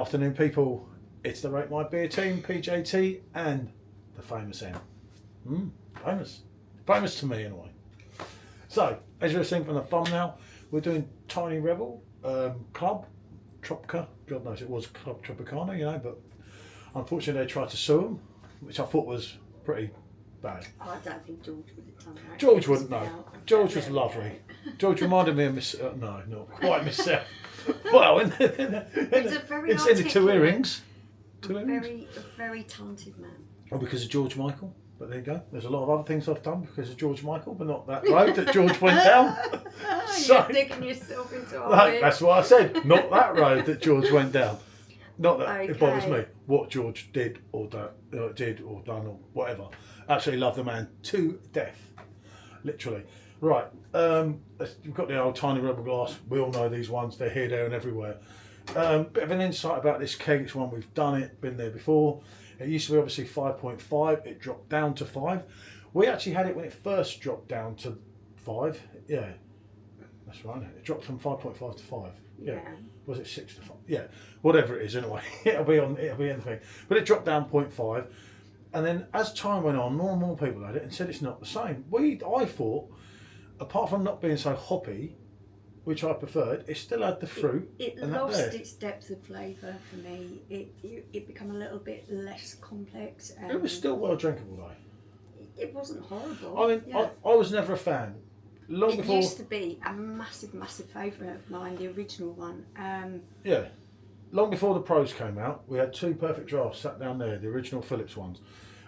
Afternoon, people. It's the Rate My Beer team, PJT, and the famous M. Famous. Famous to me, anyway. So, as you're seeing from the thumbnail, we're doing Tiny Rebel, Clwb, Tropica. God knows it was Clwb Tropicana, you know, but unfortunately they tried to sue them, which I thought was pretty bad. I don't think George would have done that. George wouldn't know. George was lovely. George reminded me of Miss. No, not quite myself. Well, it's in the two earrings. Very talented man. Oh, because of George Michael. But there you go. There's a lot of other things I've done because of George Michael, but not that road that George went down. You're digging yourself into a that's what I said. Not that road that George went down. Not that it bothers me what George did or done or whatever. Absolutely love the man to death, literally. Right, we've got the old Tiny Rebel glass. We all know these ones. They're here, there, and everywhere. Bit of an insight about this keg. It's one we've done it, been there before. It used to be obviously 5.5. It dropped down to 5. We actually had it when it first dropped down to 5. Yeah, that's right. It dropped from 5.5 to 5. Yeah. Was it 6 to 5? Yeah, whatever it is. Anyway, it'll be in the thing. But it dropped down 0.5, and then as time went on, more and more people had it and said it's not the same. I thought, apart from not being so hoppy, which I preferred, it still had the fruit. It lost its depth of flavour for me. It became a little bit less complex. It was still well drinkable though. It wasn't horrible. I mean, yeah. I was never a fan. It used to be a massive favourite of mine, the original one. Yeah. Long before the pros came out, we had 2 perfect drafts sat down there, the original Phillips ones.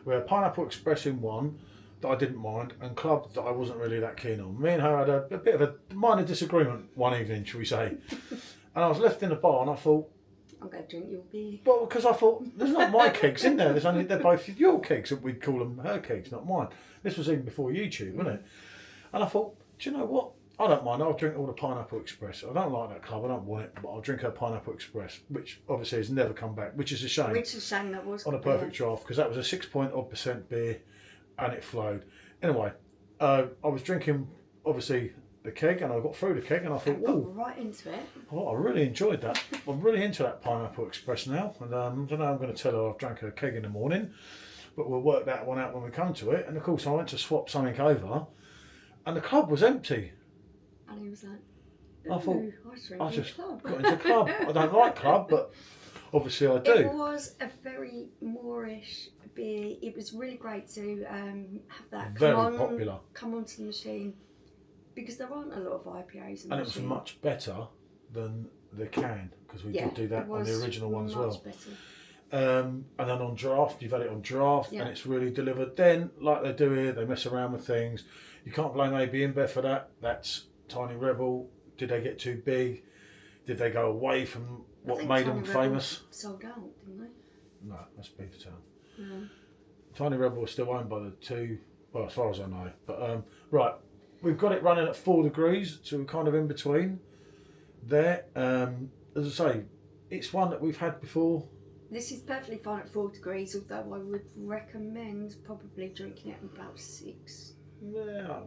We had Pineapple Express in one that I didn't mind, and Clwb that I wasn't really that keen on. Me and her had a bit of a minor disagreement one evening, shall we say. And I was left in the bar and I thought, I'm going to drink your beer. Well, because I thought, there's not my kegs in there. They're both your kegs. We'd call them her kegs, not mine. This was even before YouTube, wasn't it? And I thought, do you know what? I don't mind. I'll drink all the Pineapple Express. I don't like that Clwb. I don't want it, but I'll drink her Pineapple Express, which obviously has never come back, which is a shame. Which is a shame that was on a perfect draft, because that was a 6% beer, and it flowed. Anyway, I was drinking obviously the keg, and I got through the keg, and I thought, oh, right into it. Oh, I really enjoyed that. I'm really into that Pineapple Express now, and I don't know. I'm going to tell her I've drank a keg in the morning, but we'll work that one out when we come to it. And of course, I went to swap something over, and the Clwb was empty. And he was like, I thought, I just Clwb. got into Clwb. I don't like Clwb, but obviously I do. It was a very Moorish beer. It was really great to have that popular. Come onto the machine, because there aren't a lot of IPAs in the and it was machine. much better than the can, because we did do that on the original one as well. And then on draft, you've had it on draft, and it's really delivered. Then, like they do here, they mess around with things. You can't blame AB InBev for that. That's Tiny Rebel. Did they get too big? Did they go away from what made them famous? Sold out, didn't they? No, that's Beavertown. Tiny Rebel was still owned by the two, well, as far as I know. But right, we've got it running at 4 degrees, so we're kind of in between there. As I say, it's one that we've had before. This is perfectly fine at 4 degrees, although I would recommend probably drinking it at about 6. Yeah,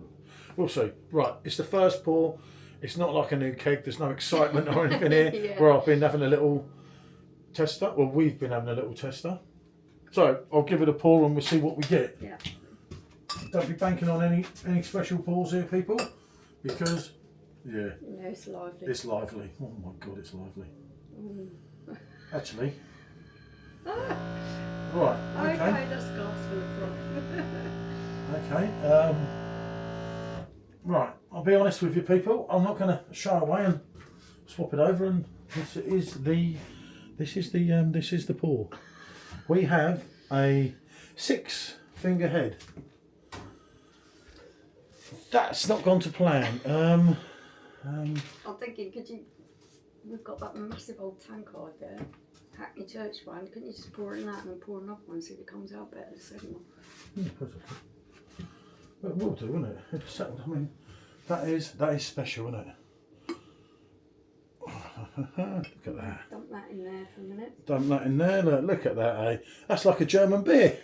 we'll see. Right, it's the first pour. It's not like a new keg. There's no excitement or anything here. Where I've been having a little tester. Well, we've been having a little tester. So I'll give it a pour and we'll see what we get. Yeah. Don't be banking on any special pours here, people, because it's lively. It's lively. Oh my God, it's lively. Actually. Right. Okay, that's glass full of froth. Okay. Right. I'll be honest with you, people. I'm not going to shy away and swap it over. And this is the pour. We have a 6-finger head. That's not gone to plan. I'm thinking, we've got that massive old tankard there, Hackney Church one. Couldn't you just pour in that and then pour another one and see if it comes out better the second one? Yeah, of course I could. Well, it will do, won't it? It's settled. I mean, that is special, isn't it? Look at that. Dump that in there for a minute. Dump that in there. Look at that, eh? That's like a German beer.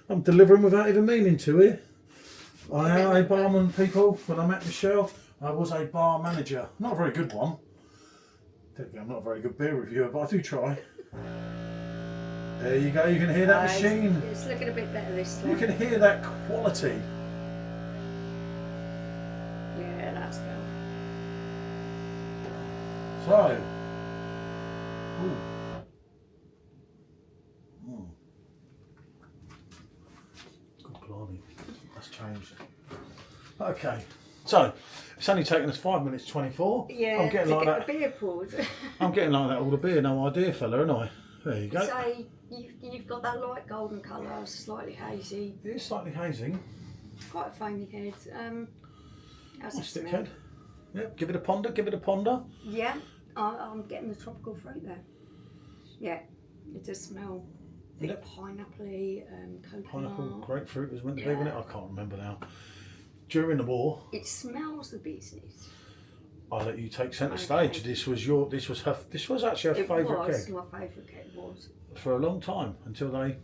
I'm delivering without even meaning to it. I am a barman, people. When I met Michelle, I was a bar manager. Not a very good one. Typically, I'm not a very good beer reviewer, but I do try. There you go, you can hear that machine. It's looking a bit better this time. You can hear that quality. Yeah, that's better. So, ooh. Good blimey, that's changed. Okay, so it's only taken us 5 minutes 24. Yeah, I'm getting like that. The beer poured. I'm getting like that all the beer, no idea, fella, aren't I? There you go. So you've got that light golden colour, slightly hazy. It is slightly hazy. Quite a foamy head. How's it Stick smell? head. Yep, give it a ponder, give it a ponder. Yeah, I'm getting the tropical fruit there. Yeah, it does smell a bit pineapple-y, coconut. Pineapple, grapefruit was meant to be, wasn't it? I can't remember now. During the war, it smells the business. I'll let you take centre stage. This was actually her favourite keg. My favourite keg was. For a long time, until they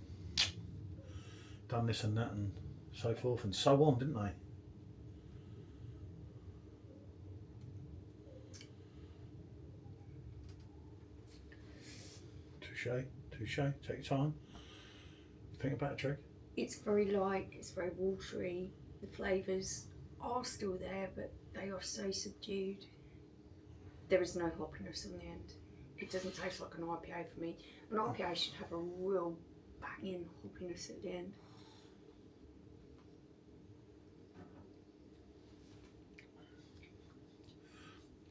done this and that and so forth and so on, didn't they? Touche, take your time. Think about it, Trig. It's very light, it's very watery. The flavours are still there, but they are so subdued. There is no hoppiness in the end. It doesn't taste like an IPA for me. An IPA should have a real banging hoppiness at the end.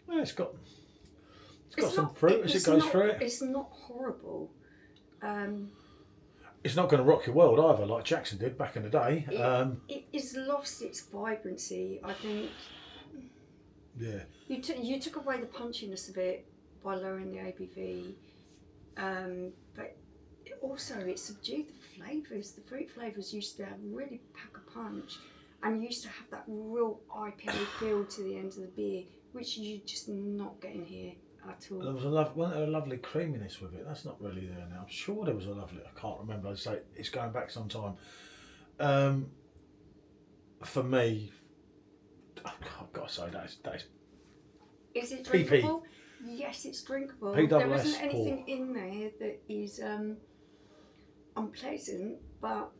Well, it's got some fruit as it goes through it. It's not horrible. It's not going to rock your world either, like Jackson did back in the day. It has lost its vibrancy, I think. Yeah. You took away the punchiness of it by lowering the ABV, but it subdued the flavours. The fruit flavours used to have really pack a punch, and used to have that real IPA feel to the end of the beer, which you're just not getting here at all. There was wasn't there a lovely creaminess with it? That's not really there now. I'm sure there was a lovely. I can't remember. I'd say it's going back some time. For me, I've got to say that is. Is it drinkable? Yes, it's drinkable. There isn't anything in there that is unpleasant, but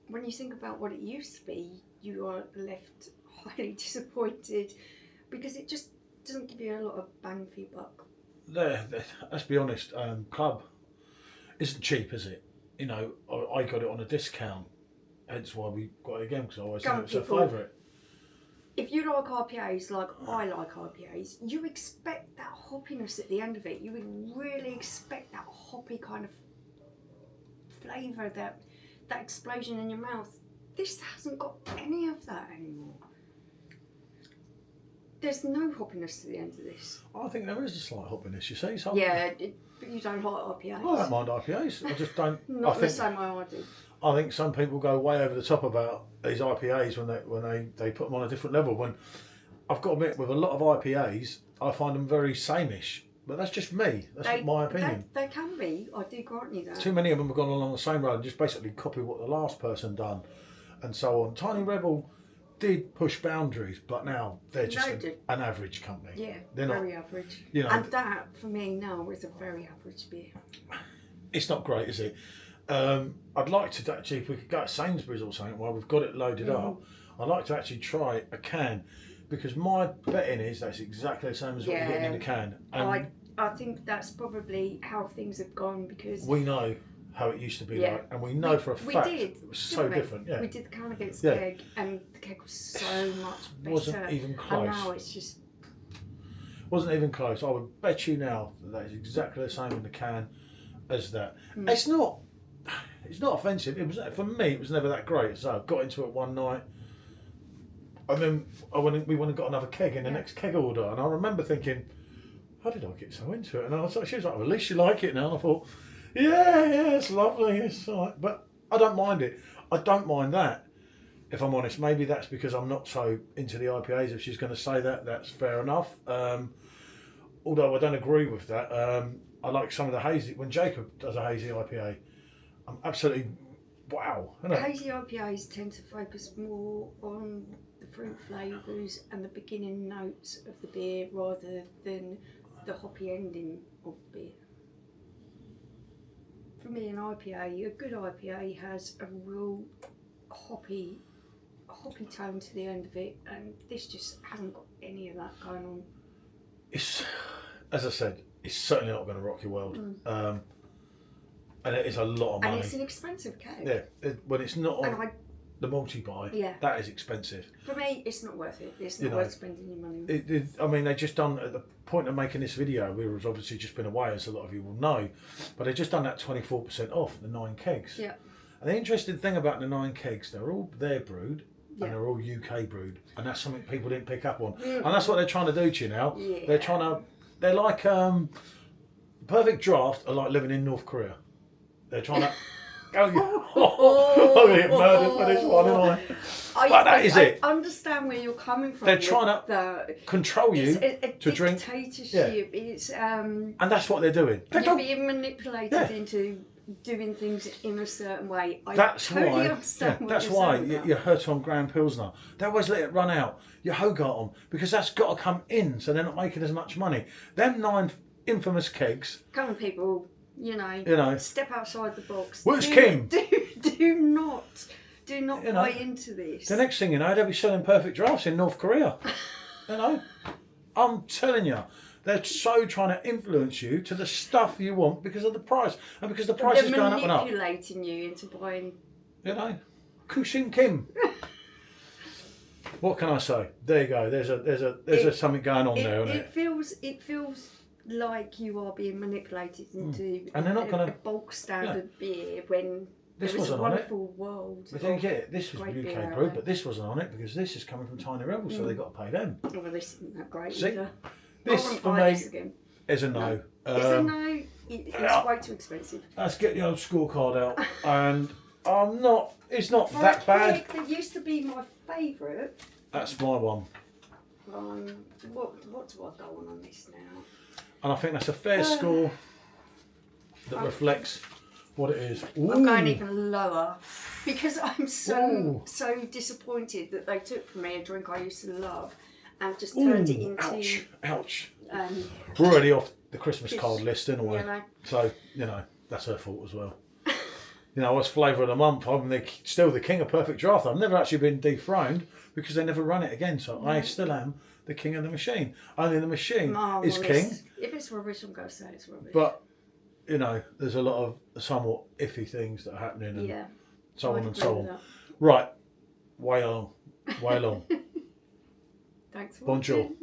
when you think about what it used to be, you are left highly disappointed because it just doesn't give you a lot of bang for your buck. Let's be honest, Clwb isn't cheap, is it? You know, I got it on a discount, hence why we got it again, because I always think it's a favourite. If you like IPAs like I like IPAs, you expect that hoppiness at the end of it. You would really expect that hoppy kind of flavour, that explosion in your mouth. This hasn't got any of that anymore. There's no hoppiness to the end of this. I think there is a slight hoppiness, you see. So yeah, but you don't like IPAs. I don't mind IPAs. I just don't. Not the same way I do. I think some people go way over the top about these IPAs when they put them on a different level. When I've got to admit, with a lot of IPAs, I find them very sameish. But that's just me. That's my opinion. They can be. I do grant you that. Too many of them have gone along the same road and just basically copy what the last person done, and so on. Tiny Rebel did push boundaries, but now they're just an average company. Yeah, they're very average. You know, and that for me now is a very average beer. It's not great, is it? I'd like to actually, if we could go to Sainsbury's or something while we've got it loaded up, I'd like to actually try a can, because my betting is that's exactly the same as what you're getting in a can. And I think that's probably how things have gone, because we know how it used to be like, and we know for a fact it was so different. Yeah, we did the can against keg, and the keg was so much better. Wasn't even close. And now it's just wasn't even close. I would bet you now that is exactly the same in the can as that. It's not offensive. It was, for me, it was never that great. So I got into it one night, and then we went and got another keg in the next keg order, and I remember thinking, how did I get so into it? And I was like, she was like, well, at least you like it now. And I thought, yeah, it's lovely. It's all right. But I don't mind it. I don't mind that, if I'm honest. Maybe that's because I'm not so into the IPAs. If she's going to say that, that's fair enough. Although I don't agree with that. I like some of the hazy. When Jacob does a hazy IPA, I'm absolutely wow. Hazy IPAs tend to focus more on the fruit flavours and the beginning notes of the beer rather than the hoppy ending of beer. For me, an IPA, a good IPA has a real hoppy tone to the end of it, and this just hasn't got any of that going on. It's, as I said, it's certainly not going to rock your world. And it is a lot of money. And it's an expensive keg. Yeah, when it's not on the multi-buy, that is expensive. For me, it's not worth it. It's not worth spending your money on. I mean, they just done, at the point of making this video, we was obviously just been away, as a lot of you will know, but they just done that 24% off the 9 kegs. Yeah. And the interesting thing about the 9 kegs, they're all their brewed, and they're all UK brewed, and that's something people didn't pick up on. And that's what they're trying to do to you now. Yeah. They're like, Perfect Draft are like living in North Korea. They're trying to... I'm going to get murdered for this one, aren't I? But that is it. I understand where you're coming from. They're trying to control you to drink. Dictatorship. It's, and that's what they're doing. You're being manipulated into doing things in a certain way. That's why you hurt on Grand Pilsner. They always let it run out. You Hogart them because that's got to come in, so they're not making as much money. Them 9 infamous kegs. Come on, people. You know, step outside the box. Where's Kim? Do not buy into this. The next thing you know, they'll be selling Perfect Drafts in North Korea. I'm telling you, they're so trying to influence you to the stuff you want because of the price, and because the price is going up and up. They're manipulating you into buying. Kushin Kim. What can I say? There you go. There's something going on there, isn't it? It feels like you are being manipulated into and they're not a bulk standard beer when this was wasn't a wonderful on it. World. But don't get it. This was UK brewed, but this wasn't on it because this is coming from Tiny Rebels, so they got to pay them. Oh, well, this isn't that great See? either. This for me is a no. It's a no. It's way too expensive. Let's get the old scorecard out, and I'm not. It's not that bad. That used to be my favourite. That's my one. What do I go on this now? And I think that's a fair score that reflects what it is. Ooh. I'm going even lower because I'm so disappointed that they took from me a drink I used to love and just turned it into... Ouch. We're already off the Christmas card list anyway. So, that's her fault as well. What's flavour of the month? I'm still the king of Perfect Draft. I've never actually been dethroned because they never run it again. So I still am the king of the machine. Only the machine is king. If it's rubbish, I'm going to say it's rubbish. But, there's a lot of somewhat iffy things that are happening and so on and so on. Right. Way along. Thanks for Bonjour. watching.